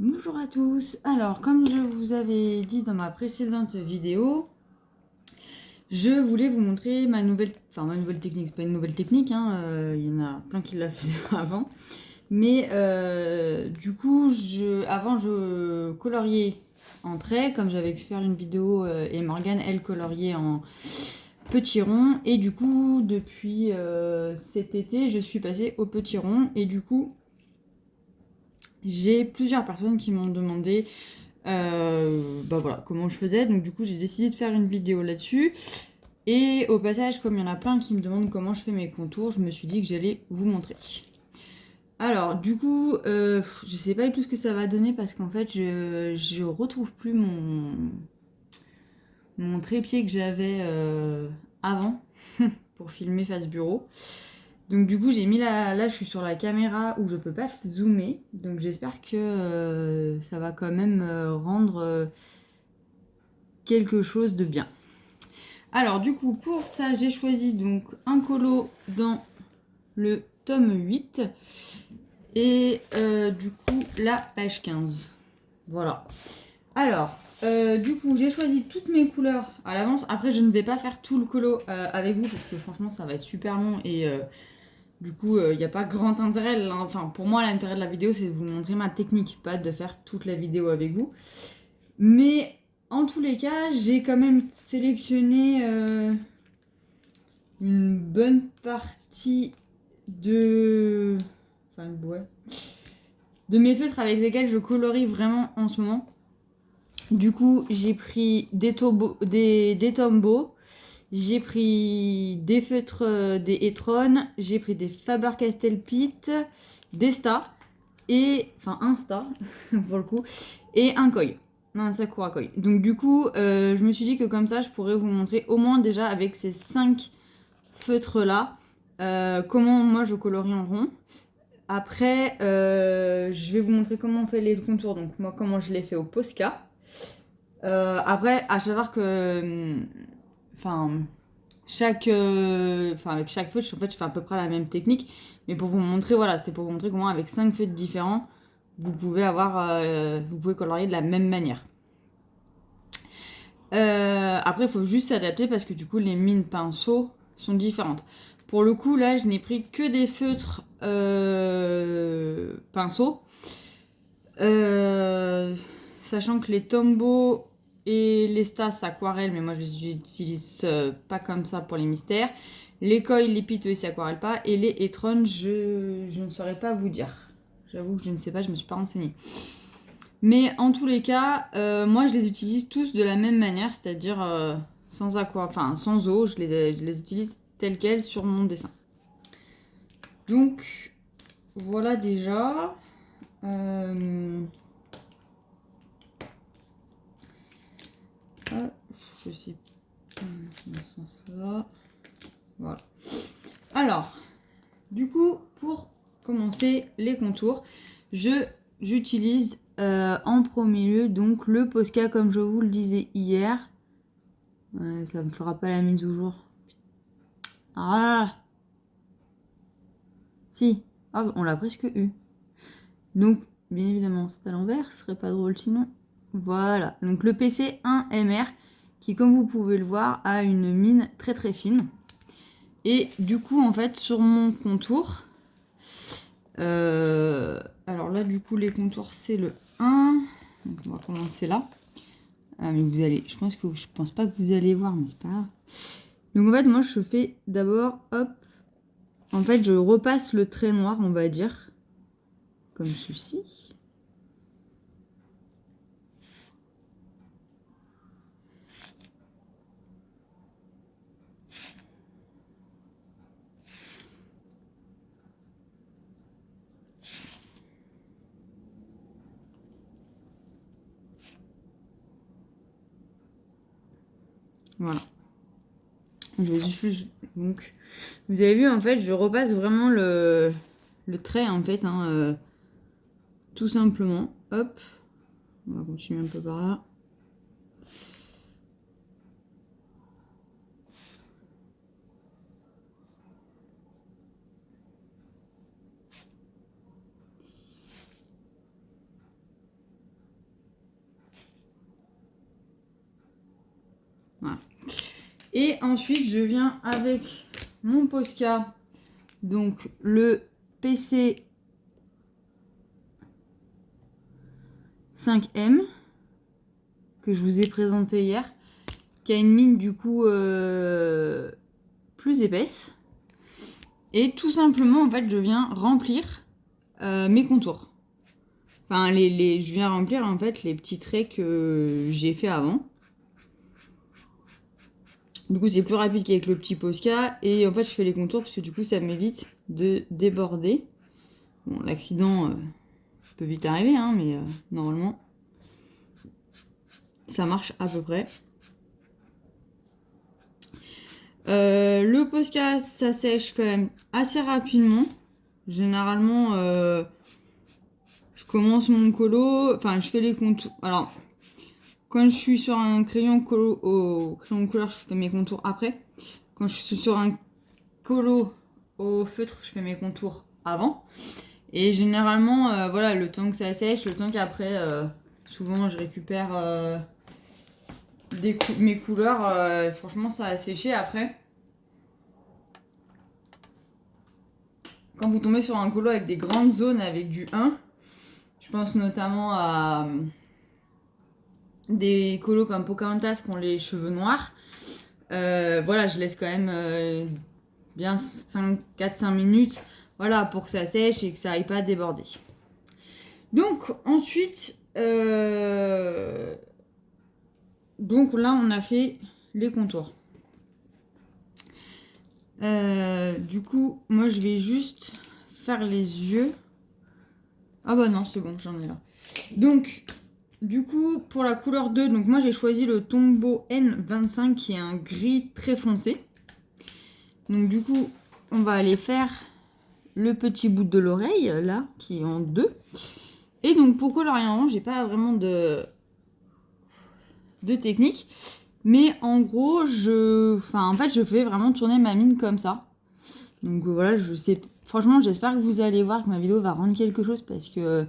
Bonjour à tous. Alors, comme je vous avais dit dans ma précédente vidéo, je voulais vous montrer ma nouvelle technique. C'est pas une nouvelle technique, hein, il y en a plein qui la faisaient avant. Mais du coup, avant, je coloriais en trait, comme j'avais pu faire une vidéo, et Morgane, elle coloriait en petits ronds. Et du coup, depuis cet été, je suis passée au petit rond. Et du coup, j'ai plusieurs personnes qui m'ont demandé voilà, comment je faisais. Donc du coup, j'ai décidé de faire une vidéo là-dessus. Et au passage, comme il y en a plein qui me demandent comment je fais mes contours, je me suis dit que j'allais vous montrer. Alors, du coup, je sais pas du tout ce que ça va donner parce qu'en fait, je retrouve plus mon trépied que j'avais avant pour filmer face bureau. Donc du coup, j'ai mis là, je suis sur la caméra où je peux pas zoomer. Donc j'espère que ça va quand même rendre quelque chose de bien. Alors du coup, pour ça, j'ai choisi donc un colo dans le tome 8 et du coup la page 15. Voilà. Alors, du coup, j'ai choisi toutes mes couleurs à l'avance. Après, je ne vais pas faire tout le colo avec vous parce que franchement, ça va être super long et du coup, il n'y a pas grand intérêt. Là. Enfin, pour moi, l'intérêt de la vidéo, c'est de vous montrer ma technique, pas de faire toute la vidéo avec vous. Mais en tous les cas, j'ai quand même sélectionné une bonne partie de... Enfin, ouais. De mes feutres avec lesquels je colorie vraiment en ce moment. Du coup, j'ai pris des Tombow, j'ai pris des feutres des Etron, j'ai pris des Faber-Castell Pitt, des Sta, et... Enfin, un Sta, pour le coup, et un Koi. Un Sakura Koi. Donc du coup, je me suis dit que comme ça, je pourrais vous montrer au moins déjà avec ces 5 feutres là, comment moi je colorie en rond. Après, je vais vous montrer comment on fait les contours. Donc moi, comment je les fais au Posca. Après, à savoir que, enfin, avec chaque feutre, en fait, je fais à peu près la même technique. Mais pour vous montrer, voilà, c'était pour vous montrer comment avec 5 feutres différents, vous pouvez colorier de la même manière. Après, il faut juste s'adapter parce que du coup, les mines pinceaux sont différentes. Pour le coup, là, je n'ai pris que des feutres pinceaux. Sachant que les Tombow et les Stas aquarelles, mais moi je les utilise pas comme ça pour les mystères. Les Koi, les Pito, ils s'aquarellent pas. Et les Etron, je ne saurais pas vous dire. J'avoue que je ne sais pas, je me suis pas renseignée. Mais en tous les cas, moi je les utilise tous de la même manière, c'est-à-dire sans eau, je les utilise telles quelles sur mon dessin. Donc voilà déjà. Je sais pas dans ce sens-là. Voilà. Alors, du coup, pour commencer les contours, j'utilise en premier lieu donc le Posca comme je vous le disais hier. Ça me fera pas la mise au jour. Ah si, ah, on l'a presque eu. Donc, bien évidemment, c'est à l'envers, ce serait pas drôle sinon. Voilà, donc le PC 1MR qui, comme vous pouvez le voir, a une mine très très fine. Et du coup, en fait, sur mon contour, alors là, du coup, les contours, c'est le 1. Donc, on va commencer là. Ah, mais vous allez, je pense pas que vous allez voir, mais c'est pas grave. Donc, en fait, moi, je fais d'abord, hop, en fait, je repasse le trait noir, on va dire, comme ceci. Voilà. Donc, vous avez vu, en fait, je repasse vraiment le trait, en fait, hein, tout simplement. Hop. On va continuer un peu par là. Voilà. Et ensuite, je viens avec mon Posca, donc le PC 5M, que je vous ai présenté hier, qui a une mine du coup plus épaisse. Et tout simplement, en fait, je viens remplir mes contours. Enfin, je viens remplir en fait les petits traits que j'ai fait avant. Du coup, c'est plus rapide qu'avec le petit Posca. Et en fait, je fais les contours parce que du coup, ça m'évite de déborder. Bon, l'accident peut vite arriver, hein, mais normalement, ça marche à peu près. Le Posca, ça sèche quand même assez rapidement. Généralement, je commence mon colo, enfin, je fais les contours. Alors, quand je suis sur un crayon colo, au crayon couleur, je fais mes contours après. Quand je suis sur un colo au feutre, je fais mes contours avant. Et généralement, voilà, le temps que ça sèche, le temps qu'après, souvent, je récupère mes couleurs. Franchement, ça a séché après. Quand vous tombez sur un colo avec des grandes zones avec du 1, je pense notamment à des colos comme Pocahontas qui ont les cheveux noirs. Voilà, je laisse quand même bien 4-5 minutes, voilà, pour que ça sèche et que ça aille pas déborder. Donc ensuite, donc là on a fait les contours. Du coup, moi je vais juste faire les yeux. Ah bah non, c'est bon, j'en ai là. Donc, du coup, pour la couleur 2, donc moi j'ai choisi le Tombow N25 qui est un gris très foncé. Donc du coup, on va aller faire le petit bout de l'oreille, là, qui est en 2. Et donc pour colorier en orange, j'ai pas vraiment de technique. Mais en gros, en fait, je fais vraiment tourner ma mine comme ça. Donc voilà, je sais. Franchement, j'espère que vous allez voir que ma vidéo va rendre quelque chose parce que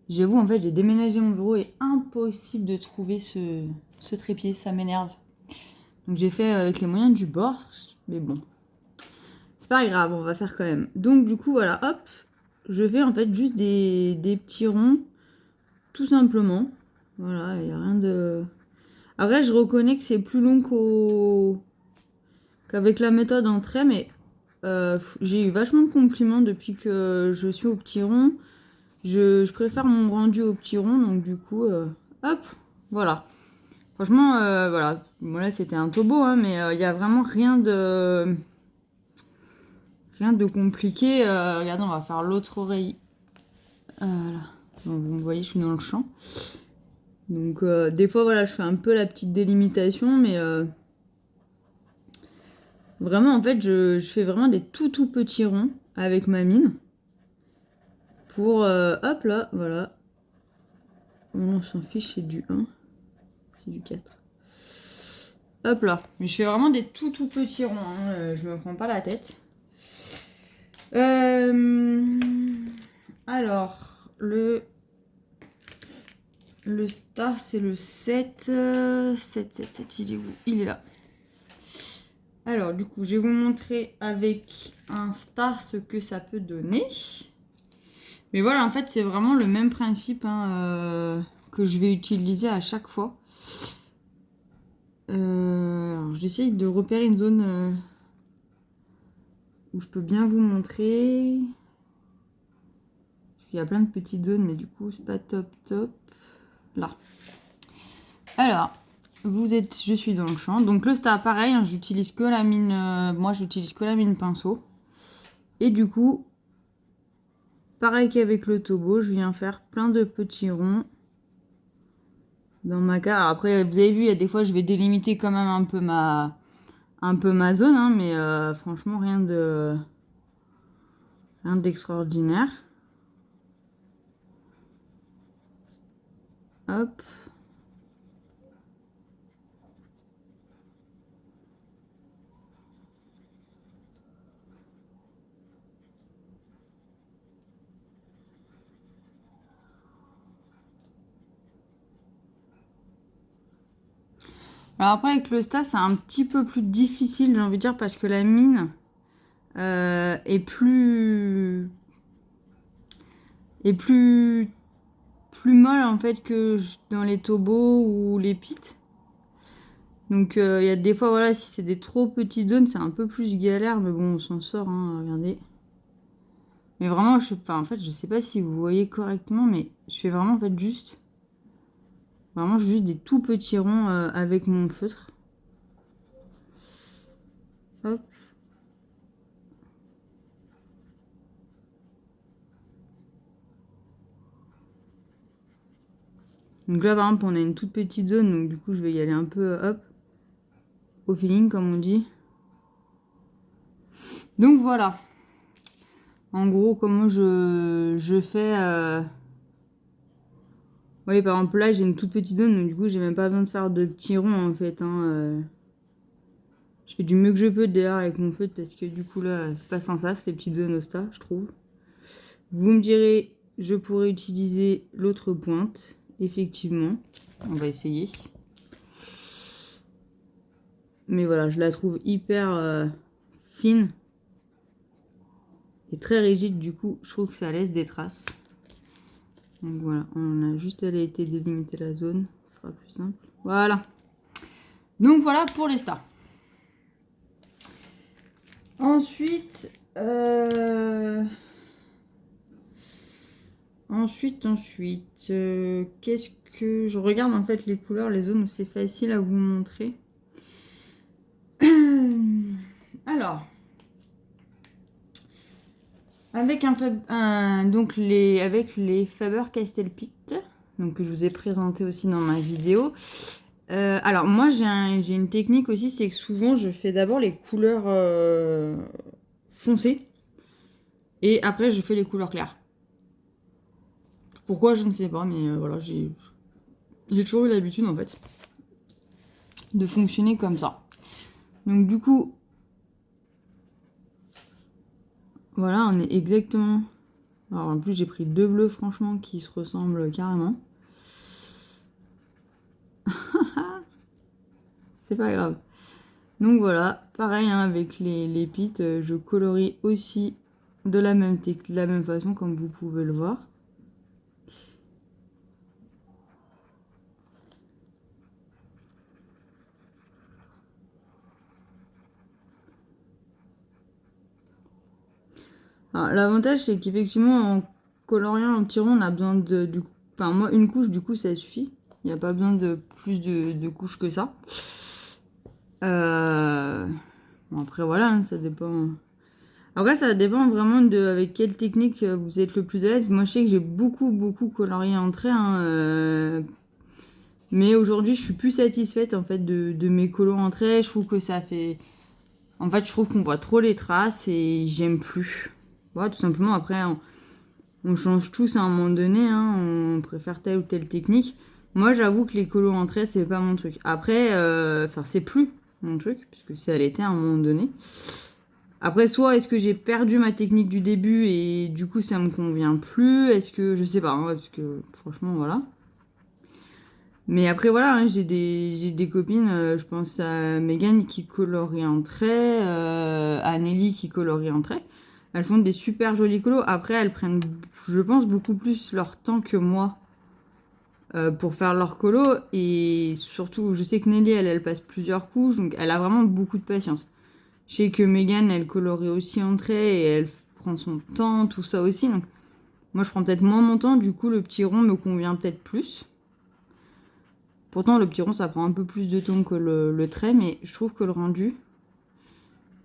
j'avoue, en fait, j'ai déménagé mon bureau et impossible de trouver ce trépied, ça m'énerve. Donc j'ai fait avec les moyens du bord, mais bon. C'est pas grave, on va faire quand même. Donc du coup, voilà, hop, je fais en fait juste des petits ronds, tout simplement. Voilà, il n'y a rien de... Après, je reconnais que c'est plus long qu'avec la méthode en trait, mais j'ai eu vachement de compliments depuis que je suis au petit rond. Je préfère mon rendu au petit rond, donc du coup, hop, voilà. Franchement, voilà. Bon, là, c'était un tobo, hein, mais il n'y a vraiment rien de compliqué. Regardez, on va faire l'autre oreille. Là. Donc, vous me voyez, je suis dans le champ. Donc, des fois, voilà, je fais un peu la petite délimitation, mais vraiment, en fait, je fais vraiment des tout petits ronds avec ma mine. Pour, hop là, voilà. On s'en fiche, c'est du 1. C'est du 4. Hop là. Mais je fais vraiment des tout petits ronds. Hein. Je me prends pas la tête. Alors, le star, c'est le 7. 7, il est où? Il est là. Alors, du coup, je vais vous montrer avec un star ce que ça peut donner. Mais voilà, en fait, c'est vraiment le même principe hein, que je vais utiliser à chaque fois. Alors, j'essaye de repérer une zone où je peux bien vous montrer. Il y a plein de petites zones, mais du coup, c'est pas top. Là. Alors, je suis dans le champ. Donc le star, pareil, hein, j'utilise que la mine. Moi, j'utilise que la mine pinceau. Et du coup, pareil qu'avec le tobo, je viens faire plein de petits ronds dans ma carte. Alors après, vous avez vu, il y a des fois, je vais délimiter quand même un peu ma zone, hein, mais franchement, rien d'extraordinaire. Hop. Alors après avec le Sta c'est un petit peu plus difficile j'ai envie de dire parce que la mine est plus molle en fait que dans les Tobo ou les Pit. Donc il y a des fois voilà si c'est des trop petites zones c'est un peu plus galère mais bon on s'en sort hein, regardez. Mais vraiment en fait je sais pas si vous voyez correctement mais je fais vraiment en fait juste des tout petits ronds avec mon feutre. Hop. Donc là par exemple on a une toute petite zone donc du coup je vais y aller un peu hop au feeling comme on dit. Donc voilà. En gros comment je fais oui par exemple là j'ai une toute petite zone donc du coup j'ai même pas besoin de faire de petits ronds en fait hein, Je fais du mieux que je peux d'ailleurs avec mon feutre parce que du coup là c'est pas sans ça les petites zones au Sta je trouve. Vous me direz je pourrais utiliser l'autre pointe effectivement. On va essayer. Mais voilà, je la trouve hyper fine et très rigide. Du coup, je trouve que ça laisse des traces. Donc voilà, on a juste à été délimiter la zone. Ce sera plus simple. Voilà. Donc voilà pour les stars. Ensuite, qu'est-ce que je regarde en fait les couleurs, les zones où c'est facile à vous montrer. Alors, avec avec les Faber-Castell Pitt, donc que je vous ai présenté aussi dans ma vidéo. Alors moi j'ai une technique aussi, c'est que souvent je fais d'abord les couleurs foncées et après je fais les couleurs claires. Pourquoi je ne sais pas, mais voilà j'ai toujours eu l'habitude en fait de fonctionner comme ça. Donc du coup voilà on est exactement. Alors en plus j'ai pris deux bleus franchement qui se ressemblent carrément. C'est pas grave. Donc voilà, pareil hein, avec les pits, je colorie aussi de la même façon comme vous pouvez le voir. L'avantage c'est qu'effectivement en coloriant en petit rond on a besoin enfin moi une couche du coup ça suffit. Il n'y a pas besoin de plus de couches que ça. Bon après voilà, hein, ça dépend. Après ça dépend vraiment de avec quelle technique vous êtes le plus à l'aise. Moi je sais que j'ai beaucoup colorié en trait. Mais aujourd'hui je suis plus satisfaite en fait de mes colos en trait. Je trouve que ça fait. En fait je trouve qu'on voit trop les traces et j'aime plus. Voilà, tout simplement après on change tous à un moment donné, hein, on préfère telle ou telle technique. Moi, j'avoue que les colos en trait, c'est pas mon truc. Après, c'est plus mon truc, puisque ça l'était à un moment donné. Après, soit est-ce que j'ai perdu ma technique du début et du coup ça me convient plus, est-ce que je sais pas, hein, parce que franchement voilà. Mais après voilà, hein, j'ai des copines, je pense à Megan qui colorie en trait, à Nelly qui colorie en trait. Elles font des super jolis colos. Après, elles prennent, je pense, beaucoup plus leur temps que moi pour faire leur colo. Et surtout, je sais que Nelly, elle passe plusieurs couches, donc elle a vraiment beaucoup de patience. Je sais que Megan, elle colorie aussi en trait et elle prend son temps, tout ça aussi. Donc, moi, je prends peut-être moins mon temps, du coup, le petit rond me convient peut-être plus. Pourtant, le petit rond, ça prend un peu plus de temps que le trait, mais je trouve que le rendu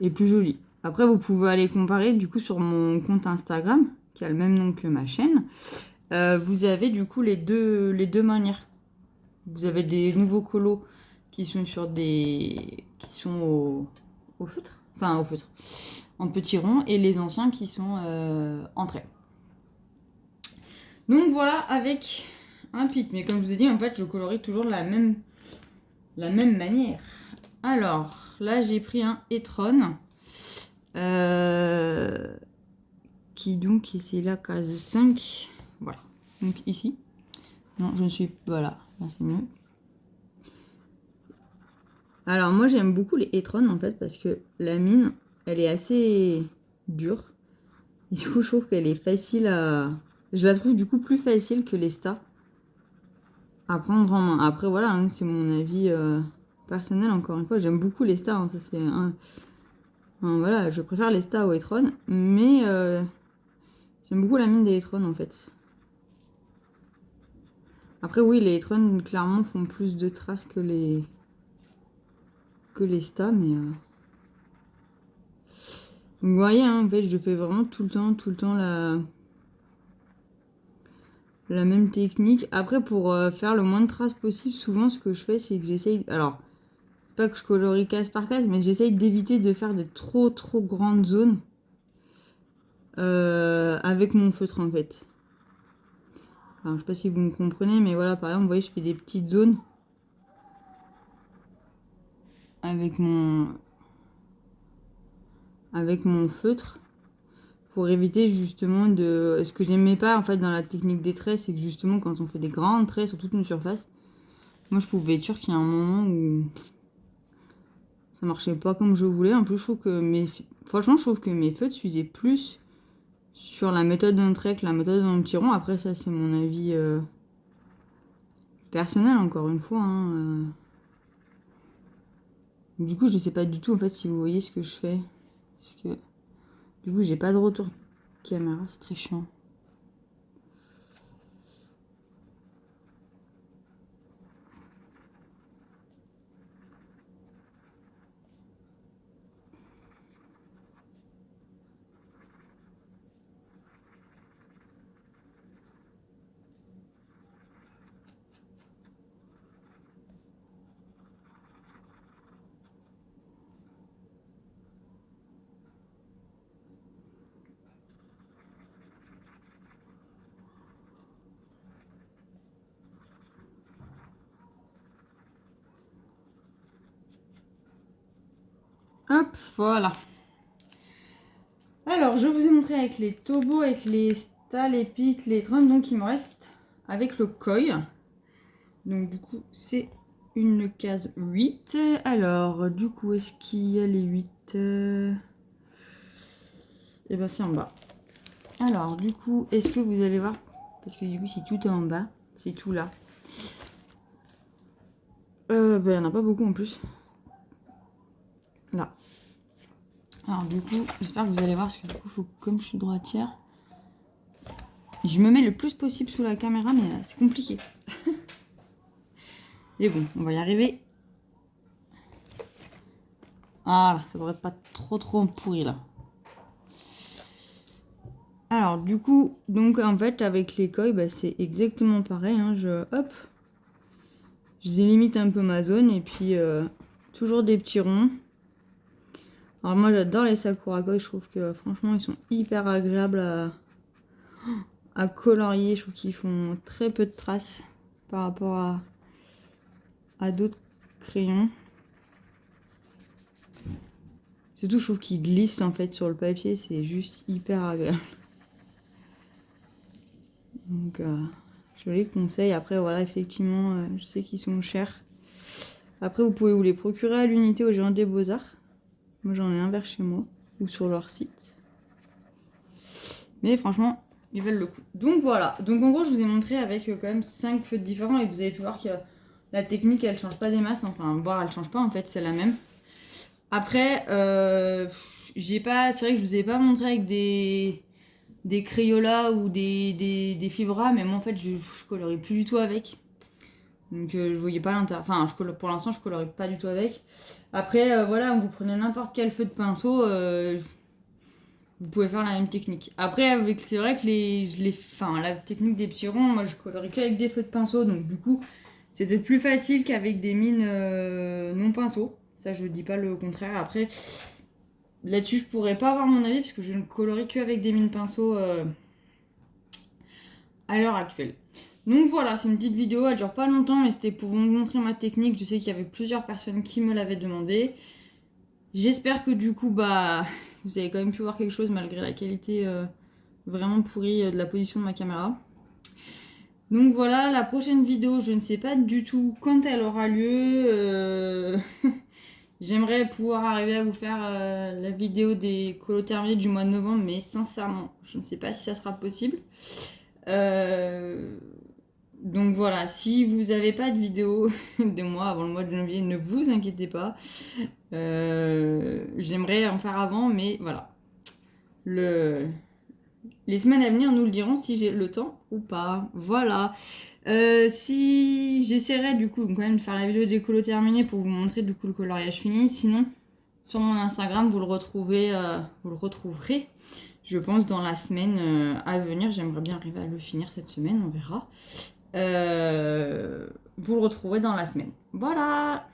est plus joli. Après, vous pouvez aller comparer du coup sur mon compte Instagram, qui a le même nom que ma chaîne. Vous avez du coup les deux manières. Vous avez des nouveaux colos qui sont au feutre, enfin au feutre, en petit rond, et les anciens qui sont en trait. Donc voilà avec un pit. Mais comme je vous ai dit, en fait, je colorie toujours de la même manière. Alors là, j'ai pris un Etron. Qui donc ici la case 5. Voilà. Donc ici. Non, je ne suis. Voilà. Là, c'est mieux. Alors moi j'aime beaucoup les e-tron en fait parce que la mine elle est assez dure. Et du coup je trouve qu'elle est facile à... Je la trouve du coup plus facile que les Sta à prendre en main. Après voilà, hein, c'est mon avis personnel encore une fois. J'aime beaucoup les Sta, hein, ça c'est voilà, je préfère les Sta aux e-tron. Mais j'aime beaucoup la mine des e-tron en fait. Après oui, les e-tron clairement font plus de traces que les Sta, mais... Vous voyez, hein, en fait, je fais vraiment tout le temps la même technique. Après, pour faire le moins de traces possible, souvent, ce que je fais, c'est que j'essaye... Alors, c'est pas que je colorie case par case, mais j'essaye d'éviter de faire des trop grandes zones avec mon feutre, en fait. Alors, je sais pas si vous me comprenez, mais voilà, par exemple, vous voyez, je fais des petites zones avec mon feutre. Pour éviter justement de... Ce que j'aimais pas en fait dans la technique des traits, c'est que justement quand on fait des grands traits sur toute une surface, moi je pouvais être sûre qu'il y a un moment où ça marchait pas comme je voulais. En plus je trouve que franchement je trouve que mes feutres s'usaient plus sur la méthode d'un trait que la méthode d'un petit rond. Après ça c'est mon avis personnel encore une fois. Hein. Du coup je sais pas du tout en fait si vous voyez ce que je fais. Parce que du coup j'ai pas de retour caméra, c'est très chiant. Hop, voilà. Alors, je vous ai montré avec les tobos, avec les Sta, les pics, les trônes. Donc, il me reste avec le koi. Donc, du coup, c'est une case 8. Alors, du coup, est-ce qu'il y a les 8 Eh bien, c'est en bas. Alors, du coup, est-ce que vous allez voir? Parce que du coup, si tout est en bas, c'est tout là. Il n'y en a pas beaucoup en plus. Là. Alors, du coup, j'espère que vous allez voir. Parce que du coup, comme je suis droitière, je me mets le plus possible sous la caméra, mais c'est compliqué. Mais bon, on va y arriver. Voilà, ça devrait pas trop pourri là. Alors du coup, donc en fait avec les koi, bah, c'est exactement pareil. Hein, hop, je délimite un peu ma zone et puis toujours des petits ronds. Alors moi j'adore les sakura koi, je trouve que franchement ils sont hyper agréables à colorier. Je trouve qu'ils font très peu de traces par rapport à d'autres crayons. Surtout je trouve qu'ils glissent en fait sur le papier, c'est juste hyper agréable. Donc je les conseille. Après voilà, effectivement, je sais qu'ils sont chers. Après vous pouvez vous les procurer à l'unité au Géant des Beaux-Arts. Moi j'en ai un vers chez moi ou sur leur site. Mais franchement, ils valent le coup. Donc voilà. Donc en gros, je vous ai montré avec quand même 5 feutres différents et vous avez pu voir que la technique elle change pas des masses. Enfin, voire elle change pas en fait, c'est la même. Après, j'ai pas. C'est vrai que je vous ai pas montré avec des Crayola ou des Fibra, mais moi en fait je colorie plus du tout avec. Donc je voyais pas l'intérêt. Enfin, pour l'instant, je colorie pas du tout avec. Après, voilà, vous prenez n'importe quel feu de pinceau, vous pouvez faire la même technique. Après, c'est vrai que la technique des petits ronds, moi je colorie qu'avec des feux de pinceau, donc du coup, c'était plus facile qu'avec des mines non pinceau. Ça, je dis pas le contraire. Après, là-dessus, je pourrais pas avoir mon avis parce que je ne colorie qu'avec des mines pinceau à l'heure actuelle. Donc voilà, c'est une petite vidéo, elle dure pas longtemps, mais c'était pour vous montrer ma technique. Je sais qu'il y avait plusieurs personnes qui me l'avaient demandé. J'espère que du coup, bah, vous avez quand même pu voir quelque chose malgré la qualité vraiment pourrie de la position de ma caméra. Donc voilà, la prochaine vidéo, je ne sais pas du tout quand elle aura lieu. J'aimerais pouvoir arriver à vous faire la vidéo des colos terminés du mois de novembre, mais sincèrement, je ne sais pas si ça sera possible. Donc voilà, si vous n'avez pas de vidéo de moi avant le mois de janvier, ne vous inquiétez pas. J'aimerais en faire avant, mais voilà. Les semaines à venir nous le diront si j'ai le temps ou pas. Voilà. Si j'essaierai du coup quand même de faire la vidéo des colos terminés pour vous montrer du coup le coloriage fini. Sinon, sur mon Instagram, vous le retrouverez, je pense, dans la semaine à venir. J'aimerais bien arriver à le finir cette semaine, on verra. Vous le retrouverez dans la semaine. Voilà.